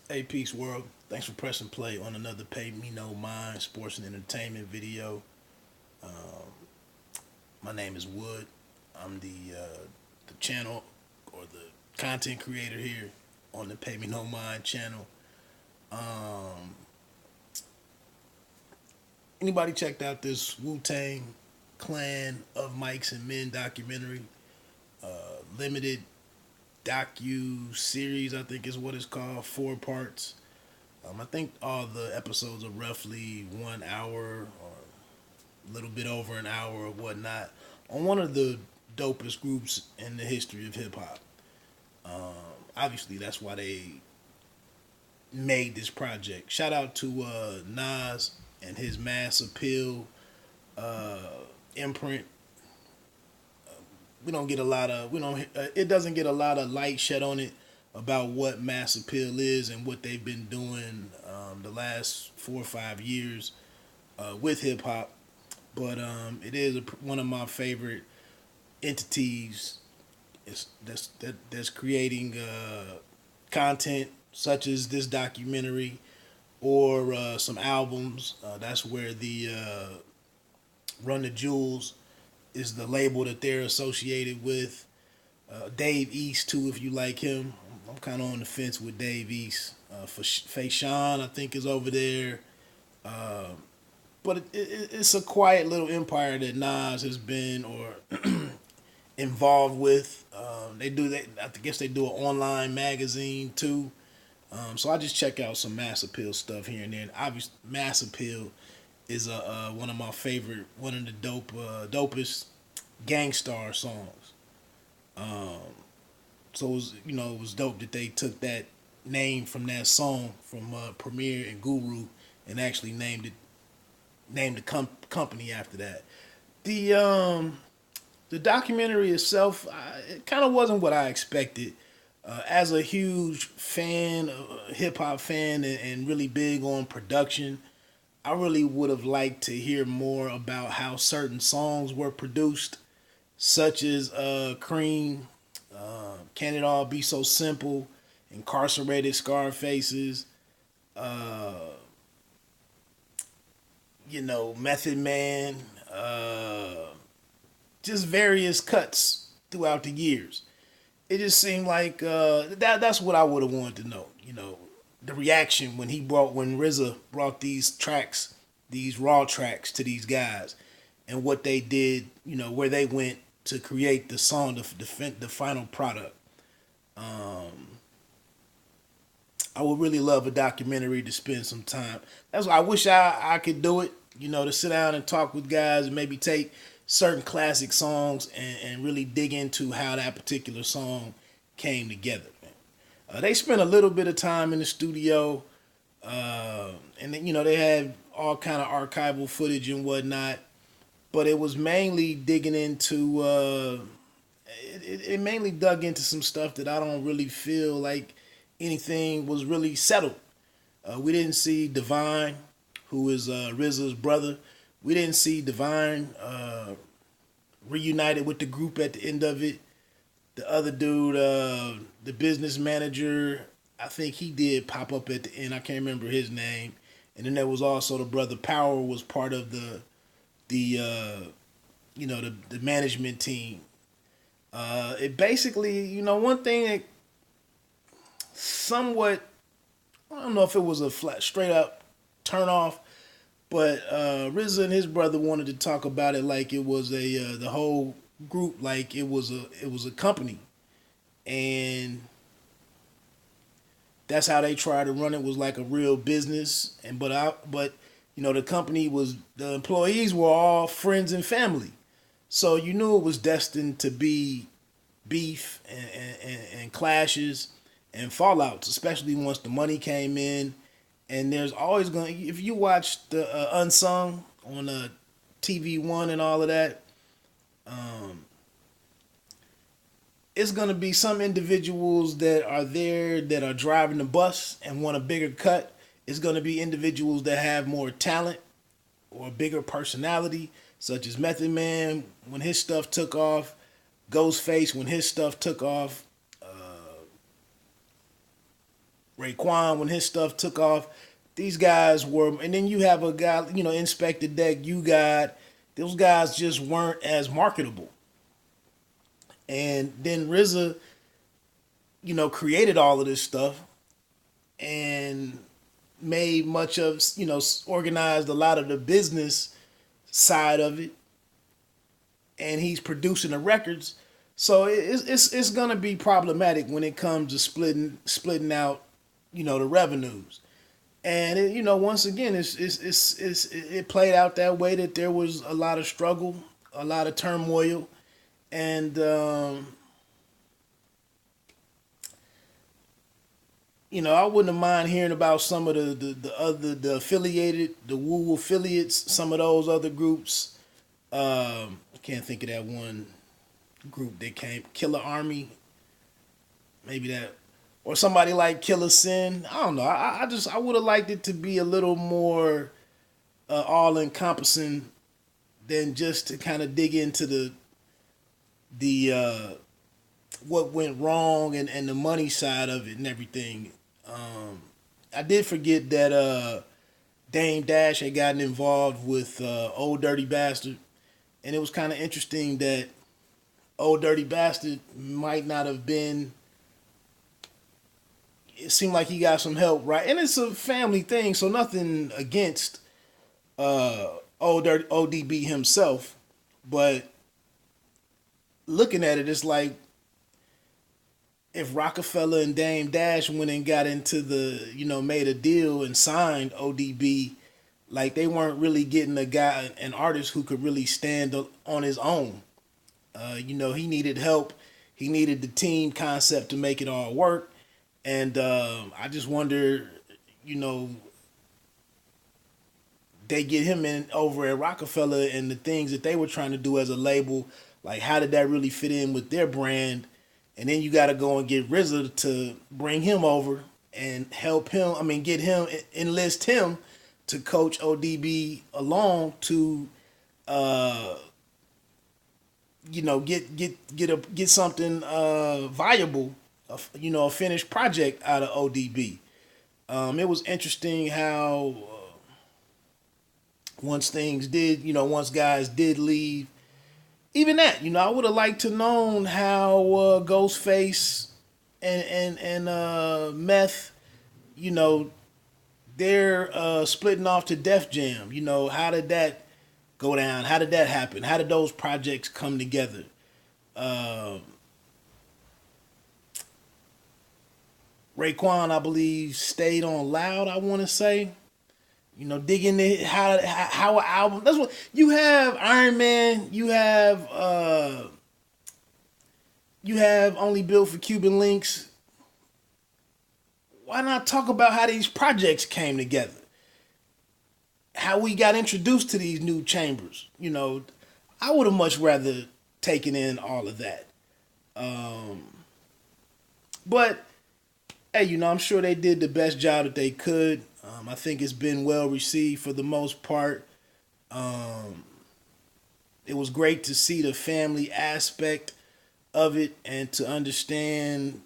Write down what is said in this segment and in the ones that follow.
Hey, peace world. Thanks for pressing play on another Pay Me No Mind sports and entertainment video. My name is Wood. I'm the channel or the content creator here on the Pay Me No Mind channel. Um, Anybody checked out this Wu-Tang Clan of Mics and Men documentary? Limited docu series, I think is what it's called. 4 parts. I think all the episodes are roughly 1 hour or a little bit over an hour or whatnot on one of the dopest groups in the history of hip hop. Obviously, that's why they made this project. Shout out to Nas and his Mass Appeal uh, imprint. We don't get a lot of we don't. It doesn't get a lot of light shed on it about what Mass Appeal is and what they've been doing the last 4 or 5 years with hip hop. But it is one of my favorite entities. That's creating content such as this documentary or some albums. That's where the Run the Jewels is the label that they're associated with. Dave East too, if you like him. I'm kind of on the fence with Dave East. For Fayshawn, I think is over there. Uh, but it's a quiet little empire that Nas has been or involved with. They do that. I guess they do an online magazine too. So I just check out some Mass Appeal stuff here and there. And obviously, Mass Appeal is one of my favorite, one of the dopest Gangstar songs. Um, so it was, it was dope that they took that name from that song from Premier and Guru and actually named the company after that. The the documentary itself, it kind of wasn't what I expected. As a huge fan, hip hop fan, and really big on production, I really would have liked to hear more about how certain songs were produced, such as Cream, Can It All Be So Simple, Incarcerated Scarfaces, uh, Method Man, just various cuts throughout the years. It just seemed like that's what I would have wanted to know. The reaction when RZA brought these tracks, these raw tracks to these guys, and what they did. Where they went to create the song, the final product. I would really love a documentary to spend some time. That's why I wish I could do it. To sit down and talk with guys and maybe take certain classic songs and really dig into how that particular song came together. They spent a little bit of time in the studio, and then, they had all kind of archival footage and whatnot. But it was mainly digging into. It mainly dug into some stuff that I don't really feel like anything was really settled. We didn't see Divine, who is RZA's brother. We didn't see Divine reunited with the group at the end of it. The other dude, the business manager, I think he did pop up at the end. I can't remember his name. And then there was also the brother Power was part of the management team. It basically, one thing that somewhat, I don't know if it was a flat straight up turn off, but RZA and his brother wanted to talk about it like it was the whole group, like it was a company, and that's how they tried to run it, was like a real business. And but the company was, the employees were all friends and family, so you knew it was destined to be beef and clashes and fallouts, especially once the money came in. And there's always going to, if you watch the Unsung on TV1 and all of that, it's going to be some individuals that are there that are driving the bus and want a bigger cut. It's going to be individuals that have more talent or a bigger personality, such as Method Man when his stuff took off, Ghostface when his stuff took off, Raekwon, when his stuff took off, these guys were, and then you have a guy, Inspector Deck, you got, those guys just weren't as marketable. And then RZA, created all of this stuff and made much of, organized a lot of the business side of it, and he's producing the records. So it's gonna be problematic when it comes to splitting out, the revenues. And once again, it played out that way, that there was a lot of struggle, a lot of turmoil, and I wouldn't mind hearing about some of the affiliated, the Woo affiliates, some of those other groups. I can't think of that one group that came, Killer Army, maybe that, or somebody like Killer Sin. I don't know. I would have liked it to be a little more all encompassing than just to kind of dig into the what went wrong and the money side of it and everything. I did forget that Dame Dash had gotten involved with Old Dirty Bastard, and it was kind of interesting that Old Dirty Bastard might not have been. It seemed like he got some help, right? And it's a family thing, so nothing against Old Dirty ODB himself, but looking at it, it's like if Rockefeller and Dame Dash went and got into made a deal and signed ODB, like they weren't really getting an artist who could really stand on his own. He needed help. He needed the team concept to make it all work. And I just wonder, they get him in over at Rockefeller and the things that they were trying to do as a label, like how did that really fit in with their brand? And then you got to go and get RZA to bring him over and help him. I mean, enlist him to coach ODB along to, get something viable, a finished project out of ODB. It was interesting how once guys did leave, even that, I would have liked to known how Ghostface and Meth, they're splitting off to Def Jam. How did that go down? How did that happen? How did those projects come together? Raekwon, I believe, stayed on Loud, I want to say. Digging it, how an album. That's what you have. Iron Man. You have Only Built for Cuban Links. Why not talk about how these projects came together? How we got introduced to these new chambers. I would have much rather taken in all of that. But hey, I'm sure they did the best job that they could. I think it's been well received for the most part. It was great to see the family aspect of it and to understand,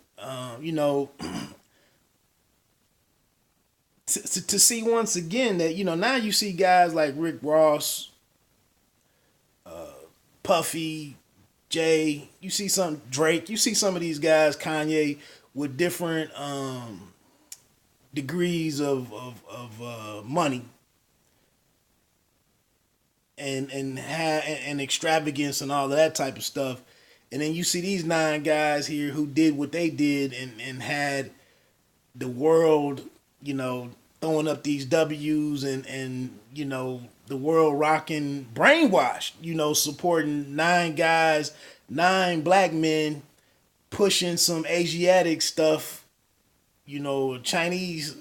to see once again that, now you see guys like Rick Ross, Puffy, Jay, you see some Drake, you see some of these guys, Kanye, with different degrees of money and extravagance and all of that type of stuff. And then you see these 9 guys here who did what they did and had the world, throwing up these W's and the world rocking brainwashed, supporting 9 guys, 9 black men pushing some Asiatic stuff, Chinese,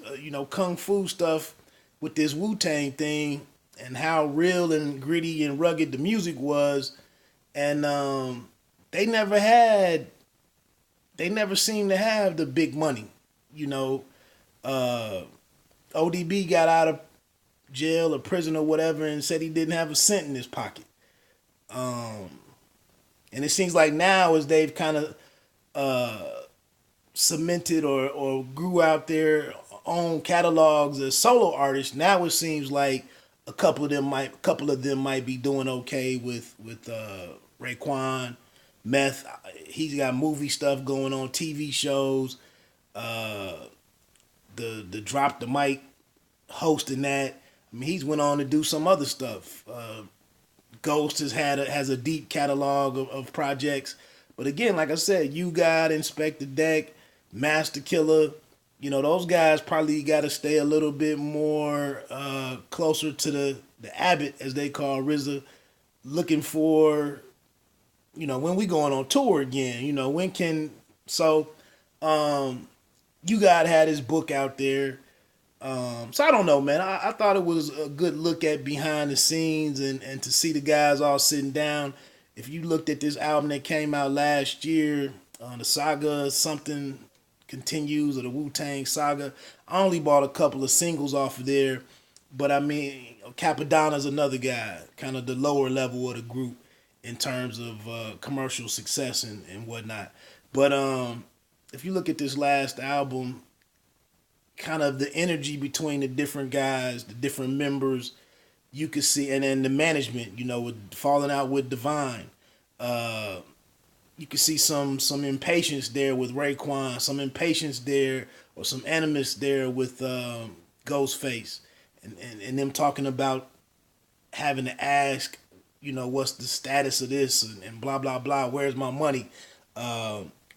kung fu stuff with this Wu-Tang thing and how real and gritty and rugged the music was. And they never seemed to have the big money, ODB got out of jail or prison or whatever and said he didn't have a cent in his pocket. And it seems like now as they've kind of cemented or grew out their own catalogs as solo artists. Now it seems like a couple of them might be doing okay with Raekwon, Meth. He's got movie stuff going on, TV shows. Uh, the drop the mic hosting that. I mean, he's went on to do some other stuff. Ghost has a deep catalog of projects. But again, like I said, you got Inspector Deck, Master Killer. You know, those guys probably got to stay a little bit more closer to the Abbott, as they call RZA, looking for, when we going on tour again. When can, so you got had his book out there. So I don't know, man. I thought it was a good look at behind the scenes and to see the guys all sitting down. If you looked at this album that came out last year, the Saga Something Continues, or the Wu-Tang Saga, I only bought a couple of singles off of there. But I mean, Capadonna's another guy, kind of the lower level of the group in terms of commercial success and whatnot. But if you look at this last album, kind of the energy between the different guys, the different members, you could see, and then the management, with falling out with Divine. You could see some impatience there with Raekwon, some impatience there, or some animus there with Ghostface, and them talking about having to ask, what's the status of this and blah blah blah. Where's my money?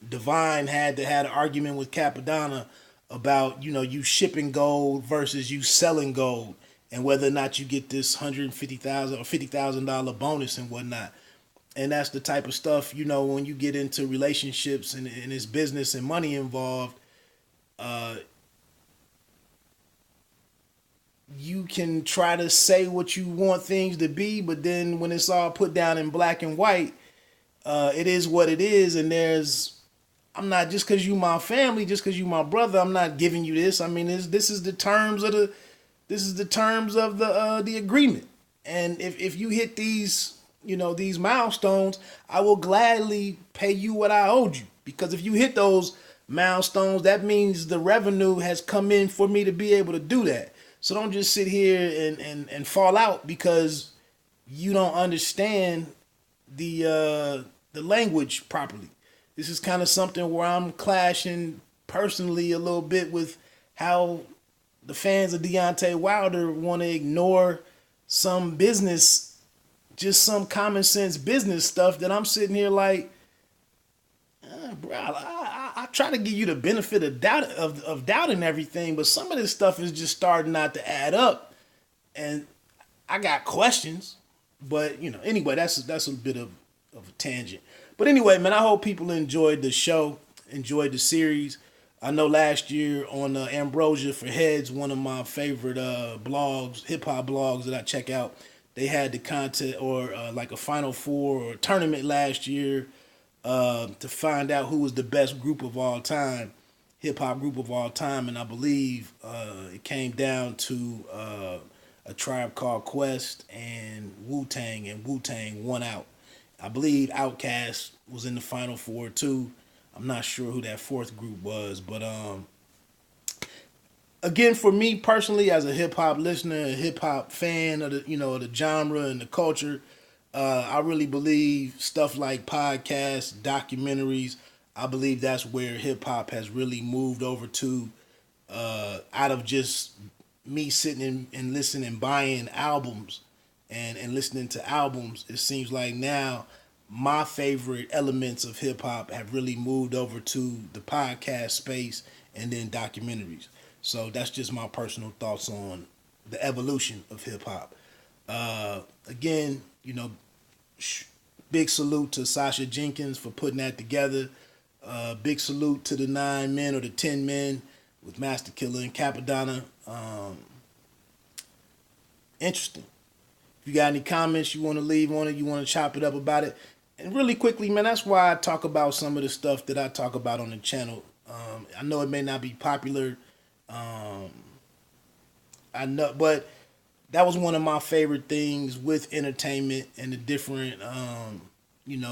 Divine had an argument with Capadonna about you shipping gold versus you selling gold, and whether or not you get this $150,000 or $50,000 bonus and whatnot. And that's the type of stuff, when you get into relationships and it's business and money involved, you can try to say what you want things to be, but then when it's all put down in black and white, it is what it is. And I'm not, just because you my family, just because you my brother, I'm not giving you this. I mean, this is the terms of the agreement. And if you hit these milestones, I will gladly pay you what I owed you. Because if you hit those milestones, that means the revenue has come in for me to be able to do that. So don't just sit here and fall out because you don't understand the language properly. This is kind of something where I'm clashing personally a little bit with how the fans of Deontay Wilder want to ignore some business, just some common sense business stuff that I'm sitting here like, bro, I try to give you the benefit of doubt and everything, but some of this stuff is just starting not to add up, and I got questions. But anyway, that's a bit of a tangent. But anyway, man, I hope people enjoyed the show, enjoyed the series. I know last year on Ambrosia for Heads, one of my favorite blogs, hip hop blogs that I check out, they had the contest or like a Final Four or tournament last year to find out who was the best group of all time, hip hop group of all time, and I believe it came down to A Tribe Called Quest and Wu-Tang, and Wu-Tang won out. I believe Outkast was in the Final Four too. I'm not sure who that fourth group was, but again, for me personally, as a hip hop listener, a hip hop fan of the genre and the culture, I really believe stuff like podcasts, documentaries. I believe that's where hip hop has really moved over to, out of just me sitting and listening and buying albums and listening to albums. It seems like now my favorite elements of hip hop have really moved over to the podcast space and then documentaries. So that's just my personal thoughts on the evolution of hip hop. Again, big salute to Sasha Jenkins for putting that together. Big salute to the 9 men or the 10 men with Master Killer and Capadonna. Interesting. If you got any comments you want to leave on it, you want to chop it up about it. And really quickly, man, that's why I talk about some of the stuff that I talk about on the channel. I know it may not be popular. I know, but that was one of my favorite things with entertainment and the different,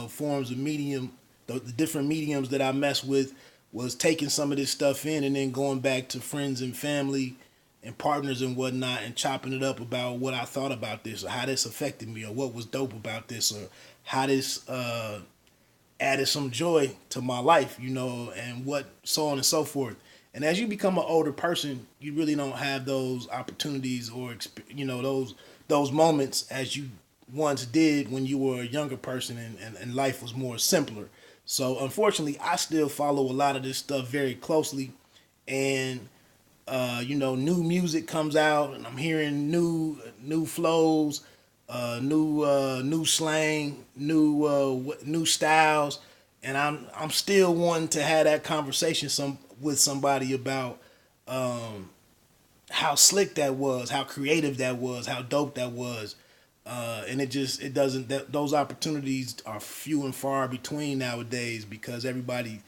forms of medium, the different mediums that I mess with was taking some of this stuff in and then going back to friends and family and partners and whatnot and chopping it up about what I thought about this or how this affected me or what was dope about this or how this added some joy to my life, and what so on and so forth. And as you become an older person, you really don't have those opportunities or those moments as you once did when you were a younger person and life was more simpler. So unfortunately, I still follow a lot of this stuff very closely, and new music comes out, and I'm hearing new flows, new slang, new styles, and I'm still wanting to have that conversation with somebody about how slick that was, how creative that was, how dope that was. And it doesn't those opportunities are few and far between nowadays because everybody,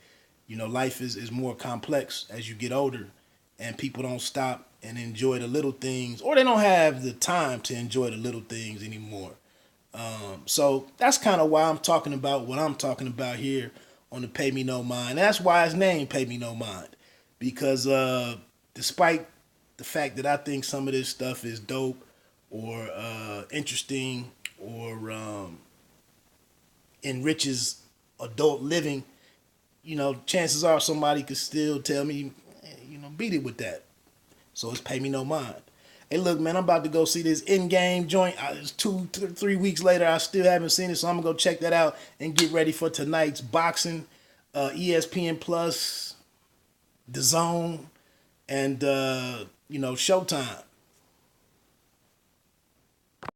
life is more complex as you get older, and people don't stop and enjoy the little things, or they don't have the time to enjoy the little things anymore. So that's kind of why I'm talking about what I'm talking about here on the Pay Me No Mind. That's why it's named Pay Me No Mind, because despite the fact that I think some of this stuff is dope or interesting or enriches adult living, chances are somebody could still tell me, beat it with that. So it's Pay Me No Mind. Hey, look, man, I'm about to go see this in-game joint. It's 3 weeks later. I still haven't seen it, so I'm gonna go check that out and get ready for tonight's boxing, ESPN Plus, The Zone, and Showtime.